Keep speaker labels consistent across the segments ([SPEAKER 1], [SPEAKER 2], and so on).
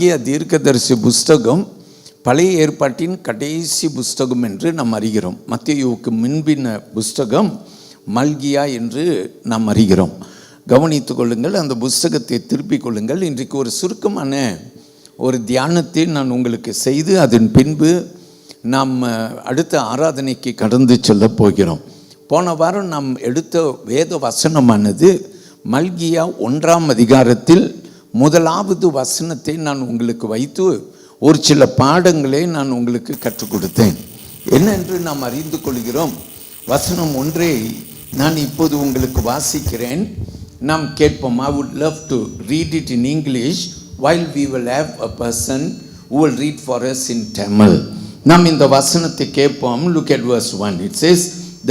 [SPEAKER 1] தீர்க்கதரிசி புஸ்தகம் பழைய ஏற்பாட்டின் கடைசி புஸ்தகம் என்று நாம் அறிகிறோம். மத்தேயுவுக்கு முன்பின புஸ்தகம் மல்கியா என்று நாம் அறிகிறோம். கவனித்துக் கொள்ளுங்கள், அந்த புஸ்தகத்தை திருப்பிக் கொள்ளுங்கள். இன்றைக்கு ஒரு சுருக்கமான ஒரு தியானத்தை நான் உங்களுக்கு செய்து அதன் பின்பு நாம் அடுத்த ஆராதனைக்கு கடந்து செல்ல போகிறோம். போன வாரம் நாம் எடுத்த வேத வசனமானது மல்கியா 1ஆம் அதிகாரத்தில் முதலாவது வசனத்தை நான் உங்களுக்கு வைத்து ஒரு சில பாடங்களை நான் உங்களுக்கு கற்றுக் கொடுத்தேன். என்னென்று நாம் அறிந்து கொள்கிறோம். வசனம் ஒன்றை நான் இப்போது உங்களுக்கு வாசிக்கிறேன், நாம் கேட்போம். I would love to read it in English while we will have a person who will read for us in Tamil. நாம் இந்த வசனத்தை கேட்போம். Look at verse 1. It says,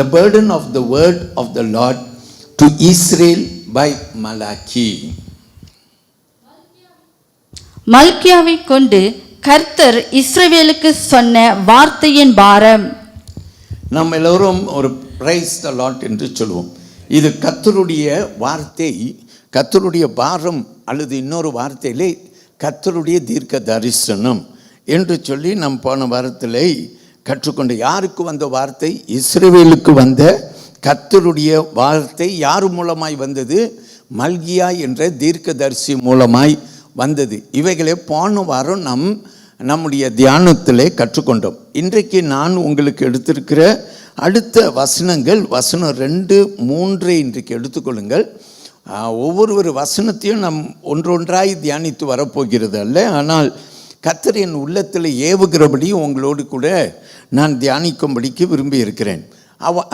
[SPEAKER 1] the burden of the word of the Lord to Israel by Malachi.
[SPEAKER 2] மல்கியாவை கொண்டு கர்த்தர் இஸ்ரவேலுக்கு சொன்ன வார்த்தையின் பாரம்.
[SPEAKER 1] நாம் எல்லோரும் ஒரு பிரைஸ் தி லார்ட் என்று சொல்லுவோம். இது கர்த்தருடைய வார்த்தை, கர்த்தருடைய பாரம், அல்லது இன்னொரு வார்த்தையிலே கர்த்தருடைய தீர்க்க தரிசனம் என்று சொல்லி நாம் போன வாரத்திலே கற்றுக்கொண்ட. யாருக்கு வந்த வார்த்தை? இஸ்ரவேலுக்கு வந்த கர்த்தருடைய வார்த்தை யார் மூலமாய் வந்தது? மல்கியா என்ற தீர்க்கதரிசி மூலமாய் வந்தது. இவைகளை போன வாரம் நம்முடைய தியானத்திலே கற்றுக்கொண்டோம். இன்றைக்கு நான் உங்களுக்கு எடுத்திருக்கிற அடுத்த வசனங்கள் வசனம் 2, 3 இன்றைக்கு எடுத்துக்கொள்ளுங்கள். ஒவ்வொரு வசனத்தையும் நாம் ஒன்றொன்றாய் தியானித்து வரப்போகிறது அல்ல, ஆனால் கர்த்தர் என் உள்ளத்தில் ஏவுகிறபடி உங்களோடு கூட நான் தியானிக்கும்படிக்கு விரும்பி இருக்கிறேன்.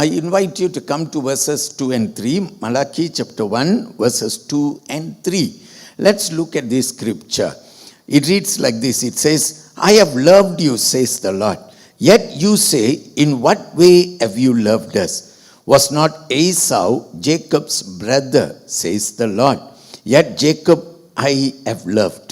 [SPEAKER 1] I invite you to come to verses 2 and 3, Malachi chapter 1 verses 2 and 3. Let's look at this scripture. It reads like this. It says, I have loved you, says the Lord. Yet you say, in what way have you loved us? Was not Esau Jacob's brother, says the Lord? Yet Jacob I have loved.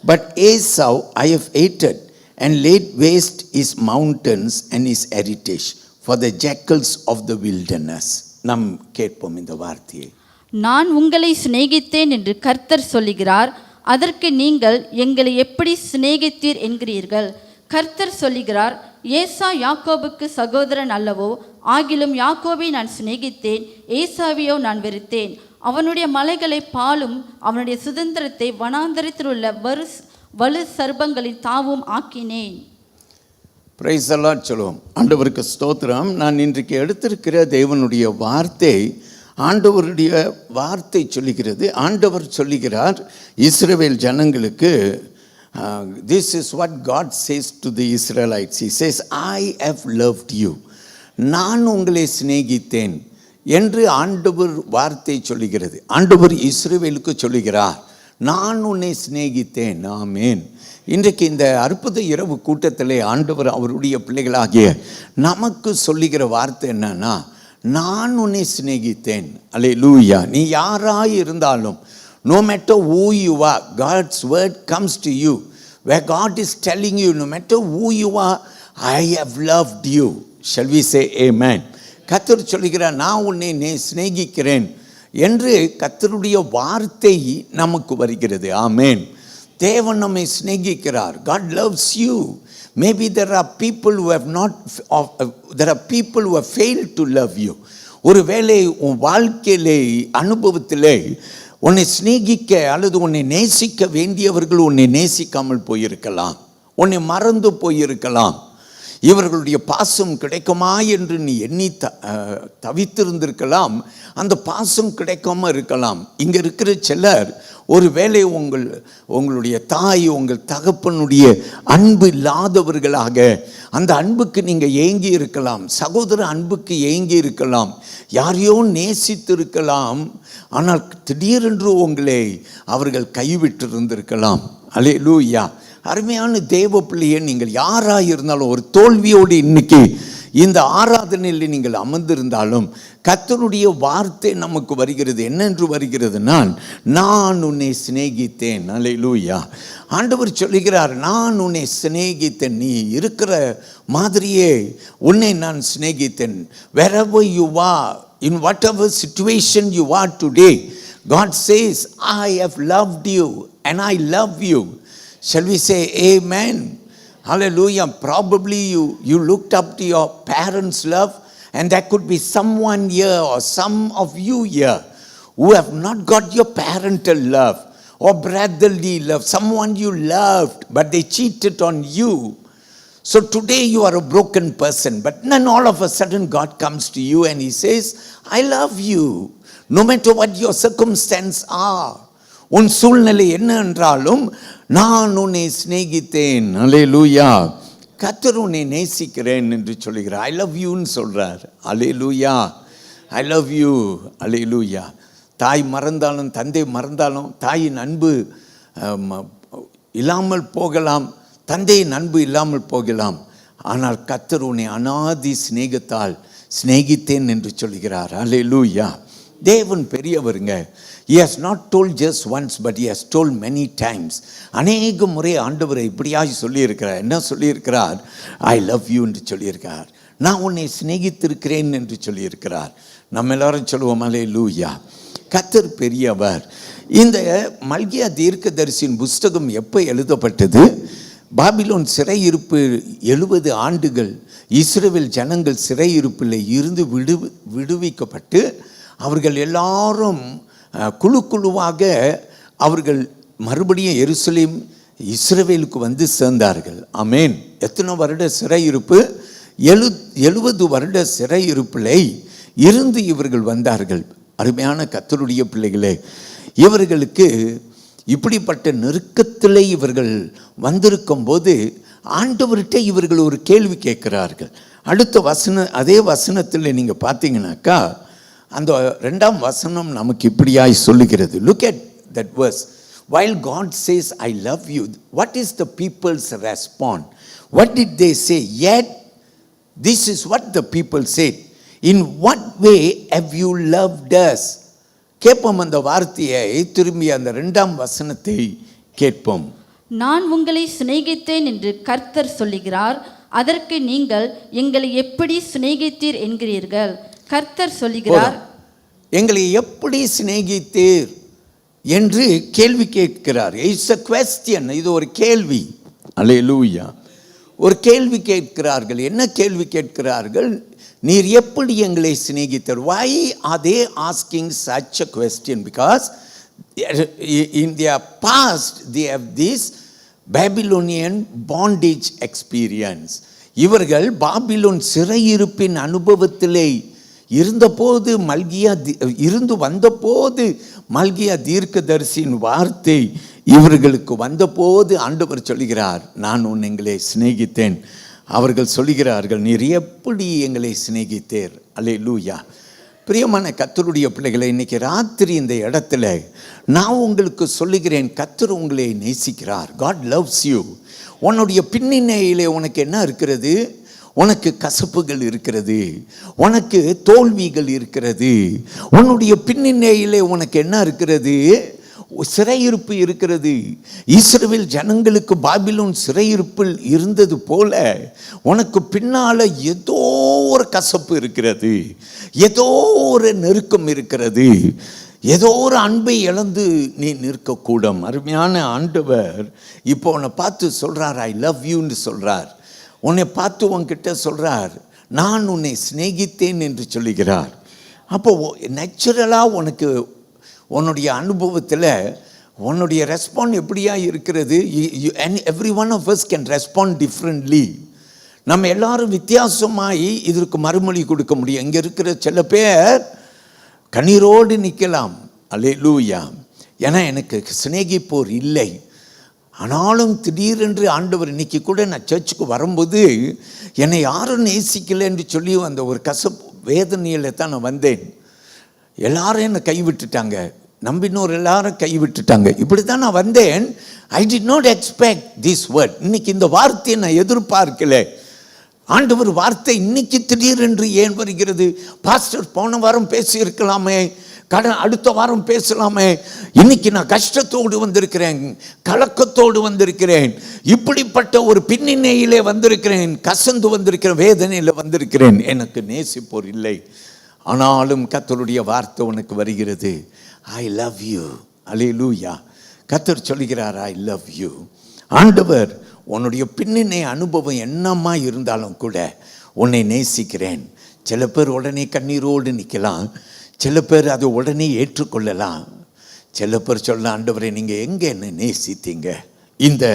[SPEAKER 1] But Esau I have hated and laid waste his mountains and his heritage for the jackals of the wilderness. நாம் கேட்போம் இந்த வார்த்தையை.
[SPEAKER 2] நான் உங்களை சிநேகித்தேன் என்று கர்த்தர் சொல்லுகிறார், அதற்கு நீங்கள் எங்களை எப்படி சிநேகித்தீர் என்கிறீர்கள். கர்த்தர் சொல்லுகிறார், ஏசா யாக்கோபுக்கு சகோதரன் அல்லவோ? ஆகிலும் யாக்கோபை நான் சிநேகித்தேன், ஏசாவையோ நான் வெறுத்தேன். அவனுடைய மலைகளை பாலும் அவனுடைய சுதந்திரத்தை வனாந்தரத்தில் உள்ள வலு சர்ப்பங்களின் தாவும் ஆக்கினேன்.
[SPEAKER 1] பிரைஸ் தி லார்ட் சொல்லுவோம். ஆண்டவருக்கு ஸ்தோத்திரம். நான் இன்றைக்கு எடுத்திருக்கிற தேவனுடைய வார்த்தை, ஆண்டவருடைய வார்த்தை சொல்லுகிறது. ஆண்டவர் சொல்லுகிறார் இஸ்ரவேல் ஜனங்களுக்கு, this is what God says to the Israelites. He says, I have loved you. நான் உங்களை சிநேகித்தேன் என்று ஆண்டவர் வார்த்தை சொல்லுகிறது. ஆண்டவர் இஸ்ரவேலுக்கு சொல்லுகிறார், நான் உன்னை சிநேகித்தேன். ஆமென். இன்றைக்கு இந்த அற்புத இரவு கூட்டத்திலே ஆண்டவர் அவருடைய பிள்ளைகளாகிய நமக்கு சொல்லுகிற வார்த்தை என்னன்னா, நான் உன்னை சிநேகித்தேன். அல்லேலூயா. நீ யாராய் இருந்தாலும், no matter who you are, God's word comes to you where God is telling you, no matter who you are, I have loved you. Shall we say amen? கர்த்தர் சொல்கிறார், நான் உன்னை சிநேகிக்கிறேன் என்று கர்த்தருடைய வார்த்தை நமக்கு வருகிறது. ஆமென். தேவன் நம்மை சிநேகிக்கிறார். God loves you. Maybe there are people who have failed to love you. ஒருவேளை உன் வாழ்க்கையிலே அனுபவத்திலே உன்னை சிநேகிக்க அல்லது உன்னை நேசிக்க வேண்டியவர்கள் உன்னை நேசிக்காமல் போயிருக்கலாம், உன்னை மறந்து போயிருக்கலாம். இவர்களுடைய பாசம் கிடைக்குமா என்று நீ எண்ணி தவித்திருந்திருக்கலாம். அந்த பாசம் கிடைக்காம இருக்கலாம். இங்கே இருக்கிற சிலர் ஒருவேளை உங்களுடைய தாய், உங்கள் தகப்பனுடைய அன்பு இல்லாதவர்களாக அந்த அன்புக்கு நீங்கள் ஏங்கி இருக்கலாம். சகோதர அன்புக்கு ஏங்கி இருக்கலாம். யாரையோ நேசித்து இருக்கலாம். ஆனால் திடீரென்று உங்களை அவர்கள் கைவிட்டிருந்திருக்கலாம். அல்லேலூயா. அருமையான தேவ பிள்ளையே, நீங்கள் யாராக இருந்தாலும் ஒரு தோல்வியோடு இன்னைக்கு இந்த ஆராதனையில் நீங்கள் அமர்ந்திருந்தாலும் கர்த்தருடைய வார்த்தை நமக்கு வருகிறது. என்னென்று வருகிறது? நான் உன்னை சிநேகித்தேன். அல்லேலூயா. ஆண்டவர் சொல்லுகிறார், நான் உன்னை சிநேகித்தேன். நீ இருக்கிற மாதிரியே உன்னை நான் சிநேகித்தேன். wherever you are, in whatever situation you are today, God says, I have loved you and I love you. Shall we say amen? Hallelujah. Probably you looked up to your parents' love, and there could be someone here or some of you here who have not got your parental love or brotherly love, someone you loved but they cheated on you. So today you are a broken person, but then all of a sudden God comes to you and he says, I love you no matter what your circumstances are. உன் சூழ்நிலை என்ன என்றாலும் நான் உன்னை சிநேகித்தேன். அல்லேலூயா. கர்த்தர் உன்னை நேசிக்கிறேன் என்று சொல்கிறார். ஐ லவ் யூன்னு சொல்றார். Hallelujah. I love you. Hallelujah. தாய் மறந்தாலும் தந்தை மறந்தாலும் தாயின் அன்பு இல்லாமல் போகலாம், தந்தையின் அன்பு இல்லாமல் போகலாம். ஆனால் கர்த்தர் உன்னை அநாதி சிநேகத்தால் சிநேகித்தேன் என்று சொல்கிறார். அல்லேலூயா. தேவன் பெரியவருங்க. He has not told just once, but he has told many times. அநேக முறை ஆண்டவரை இப்படியாய் சொல்லியிருக்கிறார். என்ன சொல்லியிருக்கிறார்? ஐ லவ் யூ என்று சொல்லியிருக்கிறார். நான் உன்னை சிநேகித்திருக்கிறேன் என்று சொல்லியிருக்கிறார். நம்ம எல்லாரும் சொல்லுவோம் அல்லேலூயா. கர்த்தர் பெரியவர். இந்த மல்கியா தீர்க்கதரிசியின் புஸ்தகம் எப்போ எழுதப்பட்டது? பாபிலோன் சிறையிருப்பு 70 ஆண்டுகள் இஸ்ரவேல் ஜனங்கள் சிறையிருப்பில் இருந்து விடுவிக்கப்பட்டு அவர்கள் எல்லாரும் குழுவாக அவர்கள் மறுபடியும் எருசலேம் இஸ்ரவேலுக்கு வந்து சேர்ந்தார்கள். ஆமேன். எத்தனை வருட சிறையிருப்பு? 70 வருட சிறையிருப்பில் இருந்து இவர்கள் வந்தார்கள். அருமையான கர்த்தருடைய பிள்ளைகளே, இவர்களுக்கு இப்படிப்பட்ட நெருக்கத்தில் இவர்கள் வந்திருக்கும் போது ஆண்டவர்கிட்ட இவர்கள் ஒரு கேள்வி கேட்கிறார்கள். அடுத்த அதே வசனத்தில் நீங்கள் பார்த்தீங்கன்னாக்கா அந்த 2ஆம் வசனம் நமக்கு இப்படியாய் சொல்லுகிறது. Look at that verse. While God says, I love you, what is the people's response? What did they say? Yet, this is what the people said. In what way have you loved us? கேட்போம் அந்த வார்த்தையை திரும்பி அந்த 2ஆம் வசனத்தை கேட்போம்.
[SPEAKER 2] நான் உங்களை சிநேகித்தேன் என்று கர்த்தர் சொல்லுகிறார், அதற்கு நீங்கள் எங்களை எப்படி சிநேகித்தீர் என்கிறீர்கள். கர்த்தர் சொல்லுகிறார்,
[SPEAKER 1] எங்களை எப்படி சிநேகித்தீர் என்று கேள்வி கேட்கிறார். It's a question. இது ஒரு கேள்வி. அல்லேலூயா. ஒரு கேள்வி கேட்கிறார்கள். என்ன கேள்வி கேட்கிறார்கள்? நீர் எப்படி எங்களை சிநேகித்தார்? Why are they asking such a question? Because in their past they have this Babylonian bondage experience. இவர்கள் பாபிலோன் சிறையிருப்பின் அனுபவத்திலே இருந்தபோது இருந்து வந்தபோது மல்கியா தீர்க்கதரிசியின் வார்த்தை இவர்களுக்கு வந்தபோது ஆண்டவர் சொல்கிறார், நான் உங்களை சிநேகித்தேன். அவர்கள் சொல்கிறார்கள், நீர் எப்படி எங்களை சிநேகித்தீர். அல்லேலூயா. பிரியமான கர்த்தருடைய பிள்ளைகளை, இன்னைக்கு ராத்திரி இந்த இடத்துல நான் உங்களுக்கு சொல்லுகிறேன், கர்த்தர் உங்களை நேசிக்கிறார். God loves you. உன்னுடைய பின்னணியிலே உனக்கு என்ன இருக்கிறது? உனக்கு கசப்புகள் இருக்கிறது, உனக்கு தோல்விகள் இருக்கிறது. உன்னுடைய பின்னணியிலே உனக்கு என்ன இருக்கிறது? சிறையிருப்பு இருக்கிறது. இஸ்ரவேல் ஜனங்களுக்கு பாபிலோன் சிறையிருப்பில் இருந்தது போல உனக்கு பின்னால ஏதோ ஒரு கசப்பு இருக்கிறது, ஏதோ ஒரு நெருக்கம் இருக்கிறது, ஏதோ ஒரு அன்பை இழந்து நீ நிற்கக்கூடும். அருமையான ஆண்டவர் இப்போ உன்னை பார்த்து சொல்றார், ஐ லவ் யூன்னு சொல்றார். உன்னை பார்த்து உன்கிட்ட சொல்றார், நான் உன்னை சிநேகித்தேன் என்று சொல்லுகிறார். அப்போ நேச்சுரலாக உனக்கு உன்னுடைய அனுபவத்தில் உன்னுடைய ரெஸ்பாண்ட் எப்படியா இருக்கிறது? Every one of us can respond differently. நம்ம எல்லாரும் வித்தியாசமாகி இதற்கு மறுமொழி கொடுக்க முடியும். இங்கே இருக்கிற சில பேர் கண்ணீரோடு நிற்கலாம். அல்லேலூயா. ஏன்னா எனக்கு சிநேகிப்போர் இல்லை. ஆனாலும் திடீரென்று ஆண்டவர், இன்னைக்கு கூட நான் சர்ச்சுக்கு வரும்போது என்னை யாரும் நேசிக்கலை என்று சொல்லி அந்த ஒரு கசப்பு வேதனையில் தான் நான் வந்தேன். எல்லாரும் என்னை கைவிட்டுட்டாங்க, நம்பினோர் எல்லாரும் கைவிட்டுட்டாங்க. இப்படி தான் நான் வந்தேன். I did not expect this word. இன்னைக்கு இந்த வார்த்தையை நான் எதிர்பார்க்கல. ஆண்டவர் வார்த்தை இன்னைக்கு திடீரென்று ஏன் வருகிறது? பாஸ்டர் போன வாரம் பேசியிருக்கலாமே, அடுத்த வாரம் பேசலாமே. இன்னைக்கு நான் கஷ்டத்தோடு வந்திருக்கிறேன், கலக்கத்தோடு வந்திருக்கிறேன், இப்படிப்பட்ட ஒரு பின்னணியிலே வந்திருக்கிறேன், கசந்து வந்திருக்கிறேன், வேதனையில் வந்திருக்கிறேன். எனக்கு நேசிப்போர் இல்லை. ஆனாலும் கர்த்தருடைய வார்த்தை உனக்கு வருகிறது, ஐ லவ் யூ. அல்லேலூயா. கர்த்தர் சொல்கிறார், ஐ லவ் யூ. ஆண்டவர் உன்னுடைய பின்னணி அனுபவம் என்னமா இருந்தாலும் கூட உன்னை நேசிக்கிறேன். சில பேர் உடனே கண்ணீரோடு நிற்கலாம், சில பேர் அதை உடனே ஏற்றுக்கொள்ளலாம், சில பேர் சொல்ல ஆண்டவரை நீங்கள் எங்கே என்னை நேசித்தீங்க. இந்த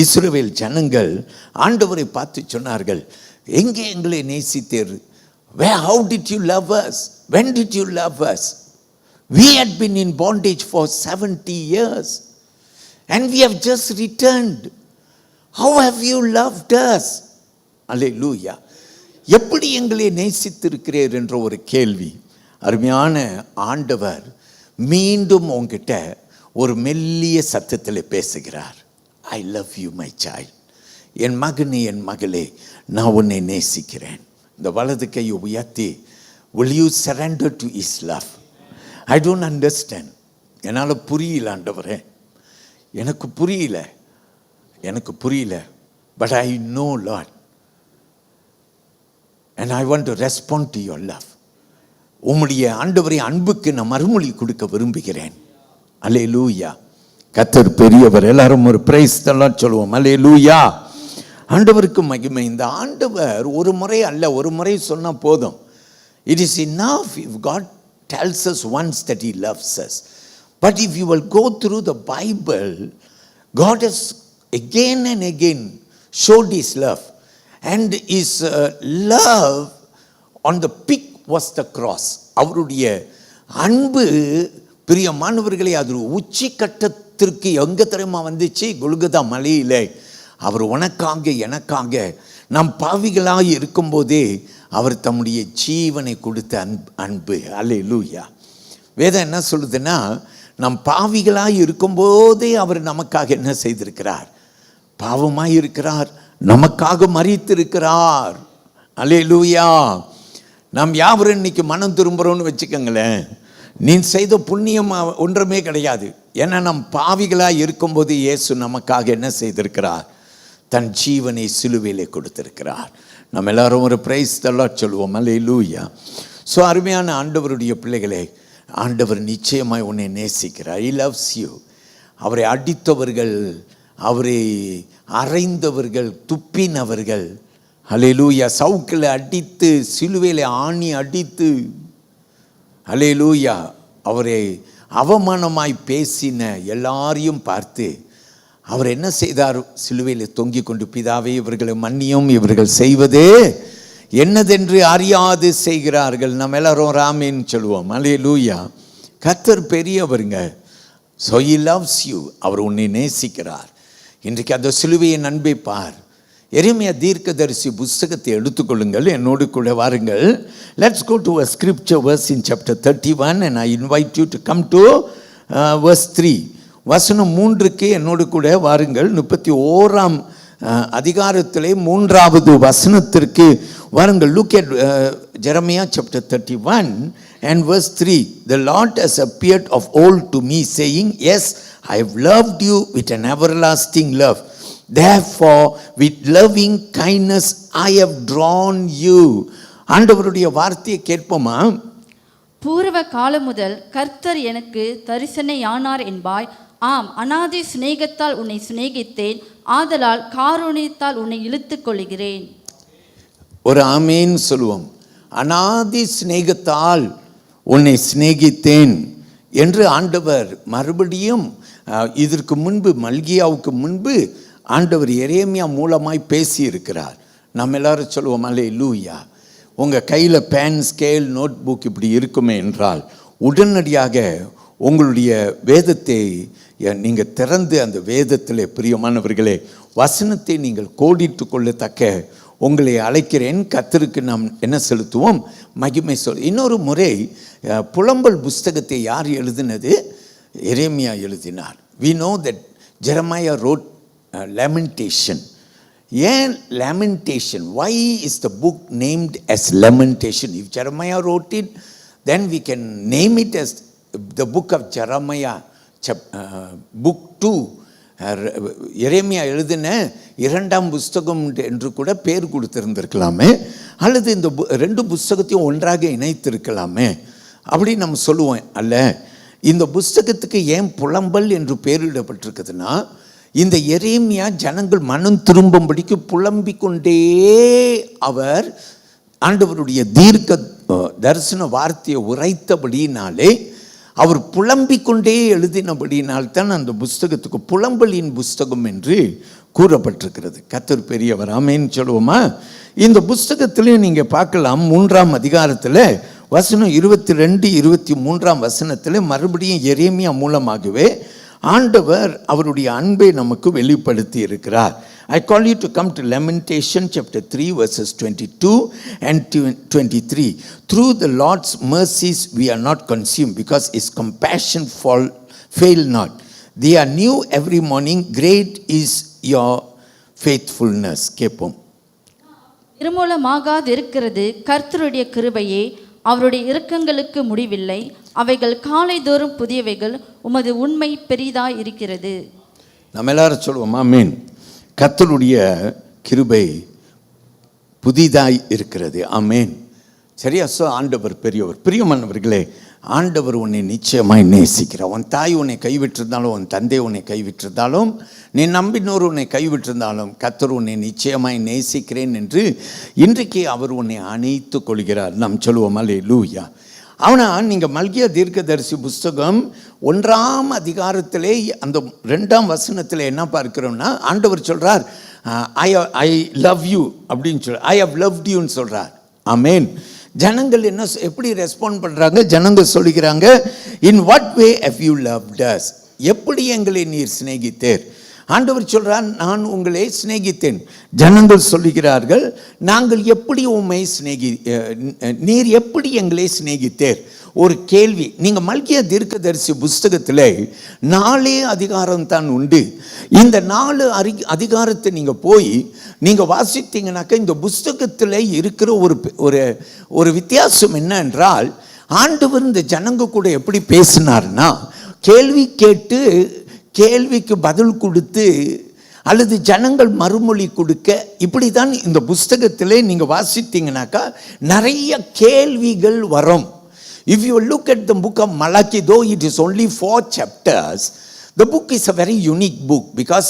[SPEAKER 1] இஸ்ரவேல் ஜனங்கள் ஆண்டவரை பார்த்து சொன்னார்கள், எங்கே எங்களை நேசித்தீர்? How did you love us? When did you love us? We had been in bondage for 70 years and we have just returned. How have you loved us? Hallelujah. எப்படி எங்களை நேசித்திருக்கிறீர் என்ற ஒரு கேள்வி. அருமையான ஆண்டவர் மீண்டும் உங்ககிட்ட ஒரு மெல்லிய சத்தத்தில் பேசுகிறார். I love you my child. என் மகனே, என் மகளே, நான் உன்னை நேசிக்கிறேன். இந்த வலது கையை உயர்த்தி, will you surrender to his love? I don't understand. என்னால் புரியல ஆண்டவரே, எனக்கு புரியல, but I know Lord and I want to respond to your love. உம்முடைய ஆண்டவரே அன்புக்கு நான் மறுமொழி கொடுக்க விரும்புகிறேன். அல்லேலூயா. கர்த்தர் பெரியவர். எல்லாரும் ஒரு பிரைஸ் எல்லாம் சொல்லுவோம். அல்லேலூயா. ஆண்டவருக்கு மகிமை. இந்த ஆண்டவர் ஒரு முறை அல்ல, ஒரு முறை சொன்னா போதும். It is enough if God tells us once that he loves us. But if you will go through the Bible, God has again and again showed his love, and his love on the peak was the cross. அவருடைய அன்பு பிரியமானவர்களே, அது உச்சி கட்டத்திற்கு எங்க தெரியுமா வந்துச்சு? கொல்கொதா மலையிலே. அவர் உனக்காக எனக்காக நாம் பாவிகளாய் இருக்கும்போதே அவர் தம்முடைய ஜீவனை கொடுத்த அன்பு. அல்லேலூயா. வேதம் என்ன சொல்லுதுன்னா, நம் பாவிகளாய் இருக்கும்போதே அவர் நமக்காக என்ன செய்திருக்கிறார்? பாவமாய் இருக்கிறார், நமக்காக மரித்திருக்கிறார். அல்லேலூயா. நாம் யாவரும் இன்னைக்கு மனம் திரும்புகிறோன்னு வச்சுக்கோங்களேன், நீ செய்த புண்ணியம் ஒன்றுமே கிடையாது. ஏன்னா நம் பாவிகளாக இருக்கும்போது இயேசு நமக்காக என்ன செய்திருக்கிறார்? தன் ஜீவனை சிலுவையிலே கொடுத்திருக்கிறார். நம்ம எல்லாரும் ஒரு பிரைஸ் தல்லாம் சொல்லுவோம். அல்லேலூயா. ஸோ அருமையான ஆண்டவருடைய பிள்ளைகளே, ஆண்டவர் நிச்சயமாய் உன்னை நேசிக்கிறார். He loves you. அவரை அடித்தவர்கள், அவரை அறைந்தவர்கள், துப்பினவர்கள், அல்லேலூயா, சவுக்கில் அடித்து சிலுவையில் ஆணி அடித்து, அல்லேலூயா, அவரை அவமானமாய் பேசின எல்லாரையும் பார்த்து அவர் என்ன செய்தார்? சிலுவையில் தொங்கிக் கொண்டு, பிதாவே இவர்களை மன்னியும், இவர்கள் செய்வதே என்னதென்று அறியாது செய்கிறார்கள். நம்ம எல்லாரும் ராமேன்னு சொல்லுவோம். அல்லேலூயா. கர்த்தர் பெரியவருங்க. So he loves you. அவர் உன்னை நேசிக்கிறார். இன்றைக்கு அந்த சிலுவையின் அன்பை பார். எரேமியா தீர்க்கதரிசி புஸ்தகத்தை எடுத்துக்கொள்ளுங்கள், என்னோடு கூட வாருங்கள். Let's go to a scripture verse in chapter 31 and I invite you to come to verse 3. வசனம் 3க்கு என்னோடு கூட வாருங்கள். 31ஆம் அதிகாரத்திலே 3வது வசனத்திற்கு வாருங்கள். Look at Jeremiah chapter 31 and verse 3. The Lord has appeared of old to me, saying, Yes, I have loved you with an everlasting love. Therefore, with loving kindness I have drawn you. ஆண்டவருடைய வார்த்தையை கேட்போமா?
[SPEAKER 2] பூர்வ காலம் முதல் கர்த்தர் எனக்கு தரிசனையானார் என்பாய். ஆம், அநாதி சிநேகத்தால் உன்னை சிநேகித்தேன், ஆதலால் காருண்யத்தால் உன்னை இழுத்துக் கொள்கிறேன்.
[SPEAKER 1] ஒரு ஆமேன் சொல்லுவோம். அநாதி சிநேகத்தால் உன்னை சிநேகித்தேன் என்று ஆண்டவர் மறுபடியும் இதற்கு முன்பு, மல்கியாவுக்கு முன்பு ஆண்டவர் எரேமியா மூலமாய் பேசி இருக்கிறார். நம்ம எல்லாரும் சொல்லுவோம் அல்லேலூயா. உங்கள் கையில் பேன், ஸ்கேல், நோட் புக் இப்படி இருக்குமே என்றால் உடனடியாக உங்களுடைய வேதத்தை நீங்கள் திறந்து அந்த வேதத்தில் பிரியமானவர்களே வசனத்தை நீங்கள் கோடிட்டு கொள்ளத்தக்க உங்களை அழைக்கிறேன். கர்த்தருக்கு நாம் என்ன செலுத்துவோம்? மகிமை இன்னொரு முறை புலம்பல் புஸ்தகத்தை யார் எழுதினது? எரேமியா எழுதினார். We know that Jeremiah wrote lamentation. ஏன் lamentation? Why is the book named as lamentation? If Jeremiah wrote it, then we can name it as the book of Jeremiah, book 2. எரேமியா எழுதின 2ஆம் புஸ்தகம் என்று கூட பேர் கொடுத்திருந்திருக்கலாமே, அல்லது இந்த 2 புஸ்தகத்தையும் ஒன்றாக இணைத்திருக்கலாமே, அப்படி நம்ம சொல்லுவோம். அல்ல, இந்த புஸ்தகத்துக்கு ஏன் புலம்பல் என்று பெயரிடப்பட்டிருக்குதுன்னா, இந்த எரேமியா ஜனங்கள் மனம் திரும்பும்படிக்கு புலம்பிக் கொண்டே அவர் ஆண்டவருடைய தீர்க்க தரிசன வார்த்தையை உரைத்தபடினாலே, அவர் புலம்பிக் கொண்டே எழுதினபடினால்தான் அந்த புஸ்தகத்துக்கு புலம்பலின் புஸ்தகம் என்று கூறப்பட்டிருக்கிறது. கர்த்தர் பெரியவர், ஆமென் சொல்லுவோமா? இந்த புஸ்தகத்திலே நீங்கள் பார்க்கலாம், 3ஆம் அதிகாரத்தில் வசனம் 22, 23ஆம் வசனத்தில் மறுபடியும் எரேமியா மூலமாகவே ஆண்டவர் அவருடைய அன்பை நமக்கு வெளிப்படுத்தி இருக்கிறார். I call you to come to Lamentation chapter 3 verses 22 and 23. Through the Lord's mercies we are not consumed, because his compassion fail not. They are new every morning. Great is your faithfulness. கேட்போம்.
[SPEAKER 2] நிர்மூலமாகாது இருக்கிறது கர்த்தருடைய கிருபையே, அவருடைய இரக்கங்களுக்கு முடிவில்லை. அவைகள் காலைதோறும் புதியவைகள், உமது உண்மை பெரிதாய் இருக்கிறது.
[SPEAKER 1] நம்ம எல்லாரும் சொல்லுவோம் ஆமென். கர்த்தருடைய கிருபை புதிதாய் இருக்கிறது. ஆமென். சரியா? ஆண்டவர் பெரியவர். பிரியமானவர்களே, ஆண்டவர் உன்னை நிச்சயமாய் நேசிக்கிறார். உன் தாய் உன்னை கைவிட்டிருந்தாலும், உன் தந்தை உன்னை கைவிட்டிருந்தாலும், நீ நம்பினோர் உன்னை கைவிட்டிருந்தாலும், கர்த்தர் உன்னை நிச்சயமாய் நேசிக்கிறேன் என்று இன்றைக்கு அவர் உன்னை அணைத்து கொள்கிறார். நாம் சொல்லுவோம் அல்லேலூயா. ஆனால் நீங்கள் மல்கியா தீர்க்கதரிசி புஸ்தகம் 1ஆம் அதிகாரத்திலே அந்த 2ஆம் வசனத்தில் என்ன பார்க்கிறோம்னா, ஆண்டவர் சொல்கிறார், ஐ லவ் யூ அப்படின்னு ஐ ஹவ் லவ்ட் யூன்னு சொல்கிறார். ஆமென். ஜனங்கள் எப்படி ரெஸ்பாண்ட் பண்ணுறாங்க? ஜனங்கள் சொல்லுகிறாங்க, in what way how you loved us? எப்படி எங்களை நீர் சிநேகித்தீர்? ஆண்டவர் சொல்றார், நான் உங்களை சிநேகித்தேன். ஜனங்கள் சொல்லுகிறார்கள், நாங்கள் எப்படி உம்மை நீர் எப்படி எங்களை சிநேகித்தீர்? ஒரு கேள்வி. நீங்கள் மல்கியா தீர்க்கதரிசி புஸ்தகத்தில் 4 அதிகாரம் தான் உண்டு. இந்த 4 அதிகாரத்தை நீங்கள் போய் நீங்கள் வாசித்தீங்கன்னாக்கா, இந்த புஸ்தகத்தில் இருக்கிற ஒரு வித்தியாசம் என்ன என்றால், ஆண்டவர் இந்த ஜனங்க கூட எப்படி பேசினார்னா, கேள்வி கேட்டு கேள்விக்கு பதில் கொடுத்து அல்லது ஜனங்கள் மறுமொழி கொடுக்க, இப்படி தான் இந்த புஸ்தகத்திலே நீங்கள் வாசித்தீங்கன்னாக்கா நிறைய கேள்விகள் வரும். If you look at the book of Malachi, though it is only 4 chapters, the book is a very unique book because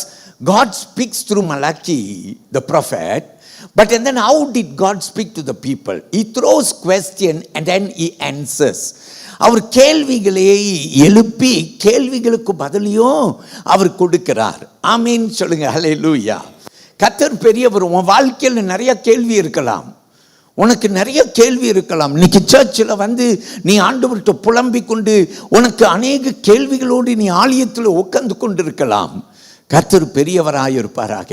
[SPEAKER 1] God speaks through Malachi, the prophet. But and then how did God speak to the people? He throws question and then he answers. அவர் கேள்விகளை எழுப்பி கேள்விகளுக்கு பதிலையும் அவர் கொடுக்கிறார். ஆமீன் சொல்லுங்க. ஹல்லேலூயா. கர்த்தர் பெரியவர். உன் வாழ்க்கையில் நிறைய கேள்வி இருக்கலாம், உனக்கு நிறைய கேள்வி இருக்கலாம். இன்னைக்கு சர்ச்சில் நீ ஆண்டவர்கிட்ட புலம்பிக் கொண்டு உனக்கு அநேக கேள்விகளோடு நீ ஆலயத்தில் உட்கார்ந்து கொண்டு இருக்கலாம். கர்த்தர் பெரியவராயிருப்பாராக.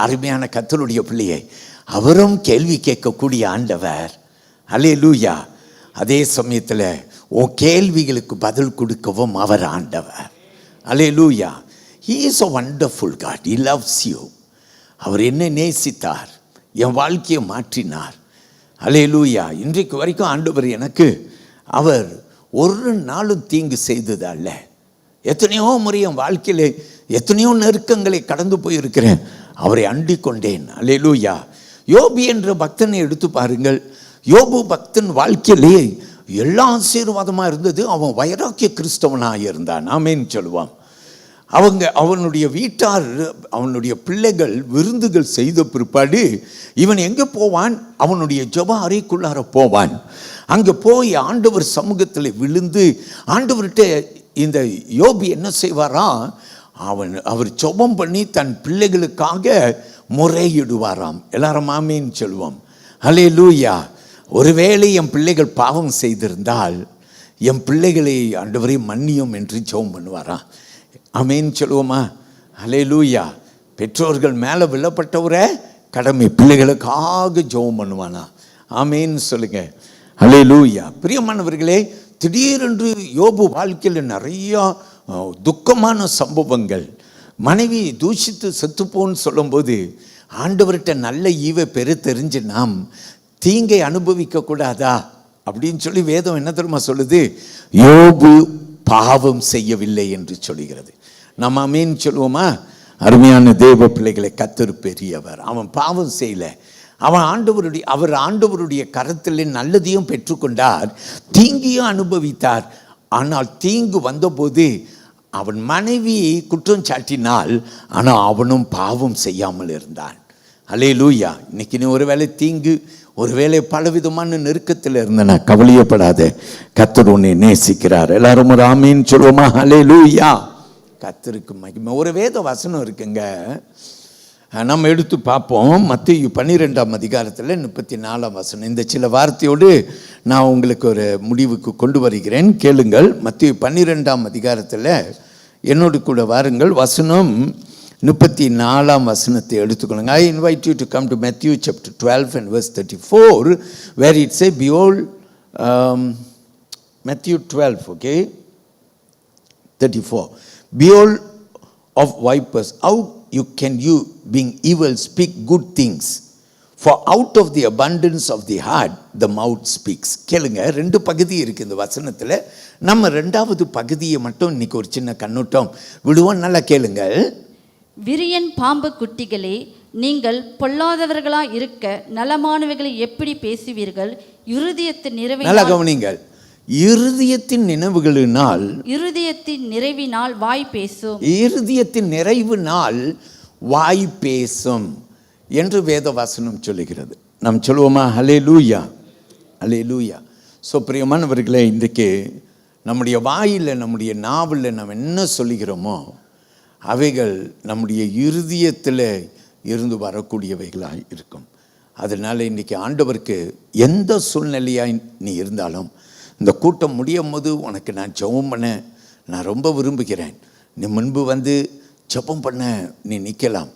[SPEAKER 1] அருமையான கர்த்தருடைய பிள்ளையை, அவரும் கேள்வி கேட்கக்கூடிய ஆண்டவர். ஹல்லேலூயா. அதே சமயத்தில் உன் கேள்விகளுக்கு பதில் கொடுக்கவும் அவர் ஆண்டவர். ஹல்லேலூயா. He is a wonderful God. He loves you. அவர் என்னை நேசித்தார், என் வாழ்க்கையை மாற்றினார். ஹல்லேலூயா. இன்றைக்கு வரைக்கும் ஆண்டவர் எனக்கு அவர் ஒரு நாளும் தீங்கு செய்தது அல்ல. எத்தனையோ முறை என் வாழ்க்கையில் எத்தனையோ நெருக்கங்களை கடந்து போயிருக்கிறேன், அவரை அண்டிக் கொண்டேன். ஹல்லேலூயா. யோபு என்ற பக்தனை எடுத்து பாருங்கள். யோபு பக்தன் வாழ்க்கையிலே எல்லா ஆசீர்வாதமாக இருந்தது. அவன் வைராக்கிய கிறிஸ்தவனாக இருந்தான். ஆமென் சொல்லுவான். அவனுடைய வீட்டார், அவனுடைய பிள்ளைகள் விருந்துகள் செய்த பிற்பாடு இவன் எங்கே போவான்? அவனுடைய ஜெப அறைக்குள்ளார போவான். அங்கே போய் ஆண்டவர் சமூகத்தில் விழுந்து ஆண்டவர்கிட்ட இந்த யோபு என்ன செய்வாரா, அவர் ஜெபம் பண்ணி தன் பிள்ளைகளுக்காக முறையிடுவாராம். எல்லாரும் ஆமீன் சொல்லுவோம். ஹல்லேலூயா. ஒருவேளை என் பிள்ளைகள் பாவம் செய்திருந்தால் என் பிள்ளைகளை ஆண்டவரே மன்னியும் என்று ஜெபம் பண்ணுவாராம். ஆமீன் சொல்லுவோமா? ஹல்லேலூயா. பெற்றோர்கள் மேலே விழப்பட்டவரை கடமை பிள்ளைகளுக்காக ஜெபம் பண்ணுவானா? ஆமீன் சொல்லுங்க. ஹல்லேலூயா. பிரியமானவர்களே, திடீரென்று யோபு வாழ்க்கையில் நிறையா துக்கமான சம்பவங்கள். மனைவி தூஷித்து செத்துப்போன்னு சொல்லும்போது ஆண்டவர்கிட்ட நல்ல ஈவை பெரு தெரிஞ்சு நாம் தீங்கை அனுபவிக்க கூடாதா அப்படின்னு சொல்லி வேதம் என்ன தெரியுமா சொல்லுது? யோபு பாவம் செய்யவில்லை என்று சொல்லுகிறது. நம்ம ஆமீன் சொல்லுவோமா? அருமையான தேவ பிள்ளைகளை, கர்த்தர் பெரியவர். அவன் பாவம் செய்யலை. அவர் ஆண்டவருடைய கரத்தில் நல்லதையும் பெற்றுக்கொண்டார், தீங்கையும் அனுபவித்தார். ஆனால் தீங்கு வந்தபோது அவன் மனைவி குற்றம் சாட்டினால், ஆனால் அவனும் பாவம் செய்யாமல் இருந்தான். அல்லேலூயா. இன்னைக்கு நீ ஒருவேளை தீங்கு, ஒருவேளை பலவிதமான நெருக்கத்தில் இருந்தனா கவலையப்படாத, கர்த்தர் உன்னை நேசிக்கிறார். எல்லாரும் ஒரு ஆமீன் சொல்லுவோமா? அல்லேலூயா. கர்த்தருக்கு மகிமை. ஒரு வேத வசனம் இருக்குங்க, நம்ம எடுத்து பார்ப்போம். மத்தேயு 12ஆம் அதிகாரத்தில் 34ஆம் வசனம். இந்த சில வார்த்தையோடு நான் உங்களுக்கு ஒரு முடிவுக்கு கொண்டு வருகிறேன், கேளுங்கள். மத்தேயு 12ஆம் அதிகாரத்தில் என்னோடு கூட வாருங்கள். வசனம் 34ஆம் வசனத்தை எடுத்துக்கொள்ளுங்க. I invite you to come to Matthew chapter 12 and verse 34, where it says, behold, Matthew 12, okay, 34. Behold of vipers, how can you, being evil, speak good things? For out of the abundance of the heart the mouth speaks. கேளுங்க, ரெண்டு பகுதி இருக்கு இந்த வசனத்தில். நம்ம ரெண்டாவது பகுதியை மட்டும் இன்னைக்கு ஒரு சின்ன கண்ணோட்டம் விடுவோம். நல்லா கேளுங்க.
[SPEAKER 2] விரியன் பாம்பு குட்டிகளே, நீங்கள் பொல்லாதவர்களாய் இருக்க நலமானவைகளை எப்படி பேசுவீர்கள்? இருதயத்தின் நிறைவினால்,
[SPEAKER 1] நல்லா கவனிங்கள், இருதயத்தின் நினைவுகளினால்,
[SPEAKER 2] இருதயத்தின் நிறைவினால் வாய் பேசும்.
[SPEAKER 1] இருதயத்தின் நிறைவினால் வாய் பேசும் என்று வேத வசனம் சொல்லுகிறது. நாம் சொல்லுவோமா? ஹல்லேலூயா, ஹல்லேலூயா. ஸோ பிரியமானவர்களே, இன்றைக்கு நம்முடைய வாயில், நம்முடைய நாவில் நாம் என்ன சொல்லுகிறோமோ அவைகள் நம்முடைய இருதயத்தில் இருந்து வரக்கூடியவைகளாக இருக்கும். அதனால் இன்றைக்கி ஆண்டவருக்கு எந்த சூழ்நிலையாய் நீ இருந்தாலும், இந்த கூட்டம் முடியும் போது உனக்கு நான் ஜெபம் பண்ண நான் ரொம்ப விரும்புகிறேன். நீ முன்பு வந்து ஜெபம் பண்ண நீ நிற்கலாம்.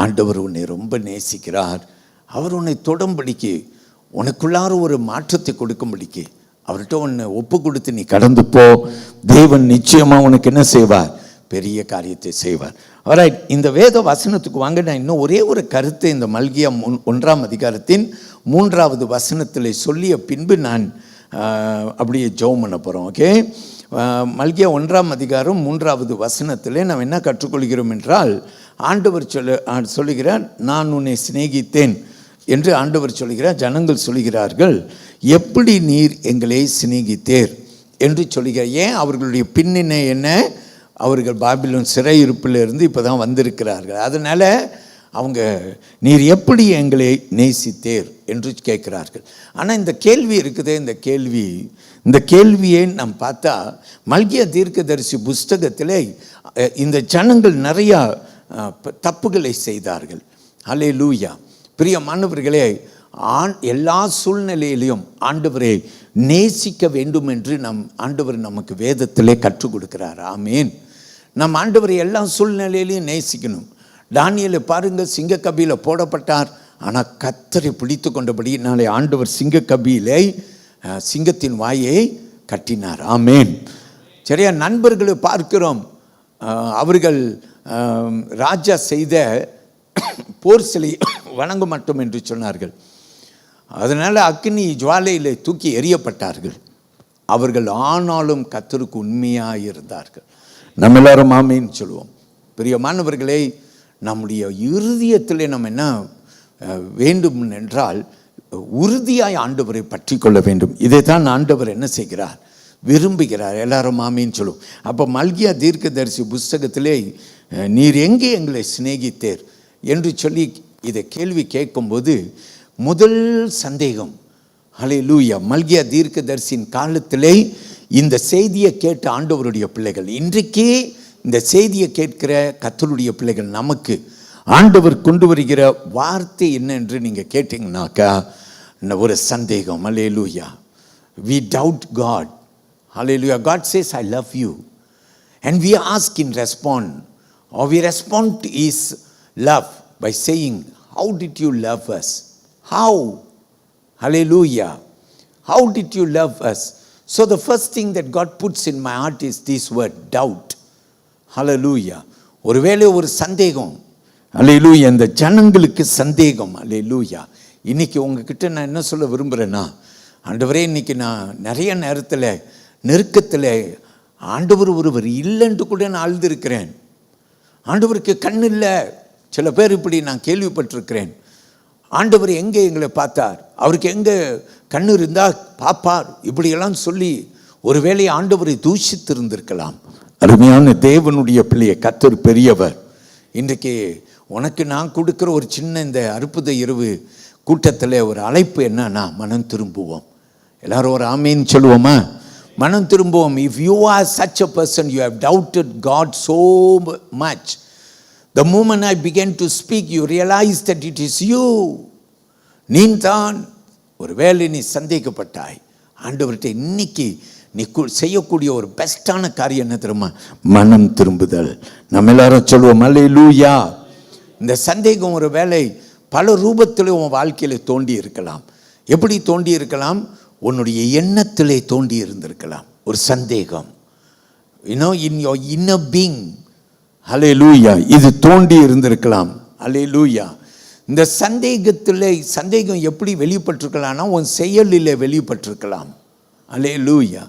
[SPEAKER 1] ஆண்டவர் உன்னை ரொம்ப நேசிக்கிறார். அவர் உன்னை தொடும்படிக்கு, உனக்குள்ளார ஒரு மாற்றத்தை கொடுக்கும்படிக்கு அவர்கிட்ட உன்னை ஒப்பு கொடுத்து நீ கடந்து போ. தேவன் நிச்சயமாக உனக்கு என்ன செய்வார்? பெரிய காரியத்தை செய்வார். ஆல்ரைட், இந்த வேத வசனத்துக்கு வாங்க. நான் இன்னும் ஒரே ஒரு கருத்தை இந்த மல்கியா 1ஆம் அதிகாரத்தின் 3வது வசனத்தில் சொல்லிய பின்பு நான் அப்படியே ஜெபம் பண்ண போகிறோம். ஓகே, மல்கியா 1ஆம் அதிகாரம் 3வது வசனத்தில் நாம் என்ன கற்றுக்கொள்கிறோம் என்றால், ஆண்டவர் சொல்லுகிறார், நான் உன்னை சிநேகித்தேன் என்று ஆண்டவர் சொல்லுகிறார். ஜனங்கள் சொல்லுகிறார்கள், எப்படி நீர் எங்களை சிநேகித்தேர் என்று சொல்லுகிறார். ஏன்? அவர்களுடைய பின்னணி என்ன? அவர்கள் பாபிலோன் சிறையிருப்பில் இருந்து இப்போ தான் வந்திருக்கிறார்கள். அதனால் அவங்க நீர் எப்படி எங்களை நேசித்தேர் என்று கேட்கிறார்கள். ஆனால் இந்த கேள்வி இருக்குதே, இந்த கேள்வியை நாம் பார்த்தா மல்கியா தீர்க்கதரிசி புஸ்தகத்திலே இந்த ஜனங்கள் நிறையா தப்புகளை செய்தார்கள். ஹல்லேலூயா. பிரியமானவர்களே, எல்லா சூழ்நிலையிலையும் ஆண்டவரை நேசிக்க வேண்டும் என்று ஆண்டவர் நமக்கு வேதத்திலே கற்றுக் கொடுக்கிறார். ஆமேன். நம் ஆண்டவரை எல்லா சூழ்நிலையிலையும் நேசிக்கணும். தானியேலை பாருங்கள், சிங்கக்கபியில் போடப்பட்டார். ஆனால் கர்த்தரை பிடித்து கொண்டபடி நாளை ஆண்டவர் சிங்கக்கபியிலே சிங்கத்தின் வாயை கட்டினார். ஆமேன். சரியா? நண்பர்களை பார்க்கிறோம், அவர்கள் ராஜா செய்த போர் சிலை வணங்க மாட்டோம் என்று சொன்னார்கள். அதனால் அக்னி ஜுவாலையில் தூக்கி எறியப்பட்டார்கள். அவர்கள் ஆனாலும் கர்த்தருக்கு உண்மையாக இருந்தார்கள். நம்ம எல்லாரும் ஆமேன்னு சொல்லுவோம். பிரியமானவர்களே, நம்முடைய இருதயத்தில் நம்ம என்ன வேண்டும் என்றால், உறுதியாய் ஆண்டவரை பற்றி கொள்ள வேண்டும். இதை தான் ஆண்டவர் என்ன செய்கிறார்? விரும்புகிறார். எல்லாரும் ஆமேன்னு சொல்லுவோம். அப்போ மல்கியா தீர்க்கதரிசி புஸ்தகத்திலே நீர் எங்கே எங்களை சிநேகித்தேர் என்று சொல்லி இதை கேள்வி கேட்கும்போது முதல் சந்தேகம், ஹல்லேலூயா, மல்கியா தீர்க்கதரிசியின் காலத்திலே இந்த செய்தியை கேட்ட ஆண்டவருடைய பிள்ளைகள், இன்றைக்கே இந்த செய்தியை கேட்கிற கர்த்தருடைய பிள்ளைகள், நமக்கு ஆண்டவர் கொண்டு வருகிற வார்த்தை என்ன என்று நீங்கள் கேட்டிங்கனாக்கா ஒரு சந்தேகம். ஹல்லேலூயா. We doubt God. Hallelujah. God says, I love you. And we ask in response, or we respond to His love by saying, how did you love us? How? Hallelujah. How did you love us? So the first thing that God puts in my heart is this word, doubt. Hallelujah. ஒருவேளை ஒரு சந்தேகம். அல்லேலூயா. இந்த ஜனங்களுக்கு சந்தேகம். அல்லேலூயா. இன்னைக்கு உங்ககிட்ட நான் என்ன சொல்ல விரும்புகிறேன்னா, ஆண்டவரே, இன்னைக்கு நான் நிறைய நேரத்தில் நெருக்கத்தில் ஆண்டவர் ஒருவர் இல்லைன்ட்டு கூட நான் அழுதுருக்கிறேன். ஆண்டவருக்கு கண் இல்லை. சில பேர் இப்படி நான் கேள்விப்பட்டிருக்கிறேன். ஆண்டவர் எங்கே எங்களை பார்த்தார்? அவருக்கு எங்கே கண் இருந்தால் பார்ப்பார்? இப்படியெல்லாம் சொல்லி ஒருவேளை ஆண்டவரை தூஷித்திருந்திருக்கலாம். அருமையான தேவனுடைய பிள்ளையை, கர்த்தர் பெரியவர். இன்றைக்கு உனக்கு நான் கொடுக்குற ஒரு சின்ன இந்த அற்புத இரவு கூட்டத்தில் ஒரு அழைப்பு என்னன்னா, மனம் திரும்புவோம். எல்லாரும் ஒரு ஆமேன்னு சொல்லுவோமா? மனம் திரும்புவோம். If you are such a person, you have doubted God so much, the moment I began to speak, you realize that it is you. நீதான் ஒருவேளை நீ சந்தேகப்பட்டாய், ஆண்டவர்கிட்ட இன்னைக்கு நீ செய்யக்கூடிய ஒரு பெஸ்டான காரியம் என்ன தெரியுமா? மனம் திரும்புதல். நம்ம எல்லாரும் சொல்லுவோம் அல்லேலூயா. இந்த சந்தேகம் ஒரு வேளை பல ரூபத்தில் உன் வாழ்க்கையில் தோண்டி இருக்கலாம். எப்படி தோண்டி இருக்கலாம்? உன்னுடைய எண்ணத்திலே தோண்டி இருந்திருக்கலாம் ஒரு சந்தேகம். in your inner being, அல்லேலூயா, இது தோண்டி இருந்திருக்கலாம். அல்லேலூயா. இந்த சந்தேகம் எப்படி வெளிப்பட்டிருக்கலாம்னா, உன் செயலில் வெளிப்பட்டிருக்கலாம். அல்லேலூயா.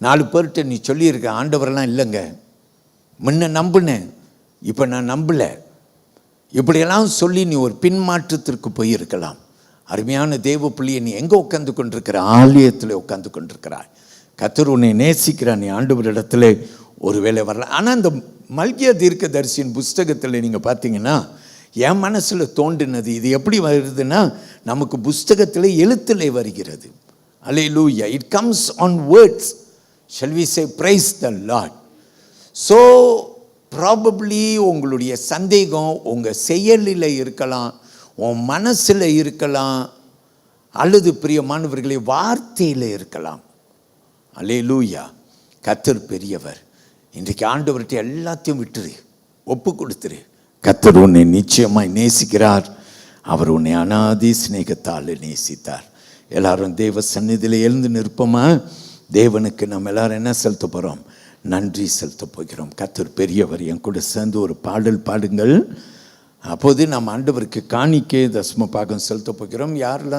[SPEAKER 1] 4 பேர்கிட்ட நீ சொல்லியிருக்க, ஆண்டவரெல்லாம் இல்லைங்க, முன்ன நம்பினேன், இப்போ நான் நம்பலை, இப்படியெல்லாம் சொல்லி நீ ஒரு பின்மாற்றத்திற்கு போயிருக்கலாம். அருமையான தேவ பிள்ளையை, நீ எங்கே உட்காந்து கொண்டிருக்கிற? ஆலயத்தில் உட்காந்து கொண்டிருக்கிறாய். கர்த்தர் உன்னை நேசிக்கிறான். நீ ஆண்டவரிடத்துல ஒரு வேளை வரலாம். ஆனால் இந்த மல்கியா தீர்க்கதரிசியின் புஸ்தகத்தில் நீங்கள் பார்த்தீங்கன்னா, என் மனசில் தோன்றினது இது எப்படி வருதுன்னா, நமக்கு புஸ்தகத்தில் எழுத்தில் வருகிறது. Hallelujah. It comes on words. shall we say praise the Lord. so probably உங்களுடைய சந்தேகம் உங்கள் செயலில் இருக்கலாம், உன் மனசில் இருக்கலாம், அல்லது பிரியமானவர்களே வார்த்தையில் இருக்கலாம். அல்லேலூயா. கர்த்தர் பெரியவர். இன்றைக்கு ஆண்டவர்கிட்ட எல்லாத்தையும் விட்டுரு, ஒப்பு கொடுத்துரு. கர்த்தர் உன்னை நிச்சயமாய் நேசிக்கிறார். அவர் உன்னை அநாதி சிநேகத்தால் நேசித்தார். எல்லாரும் தேவ சந்நிதியில் எழுந்து நிற்போமா? தேவனுக்கு நம்ம எல்லாரும் என்ன செலுத்த போகிறோம்? நன்றி செலுத்த போகிறோம். கர்த்தர் பெரியவர். என் கூட சேர்ந்து ஒரு பாடல் பாடுங்கள். அப்போது நம்ம ஆண்டவருக்கு காணிக்கை தசம பாகம் செலுத்த போகிறோம். யாரெல்லாம்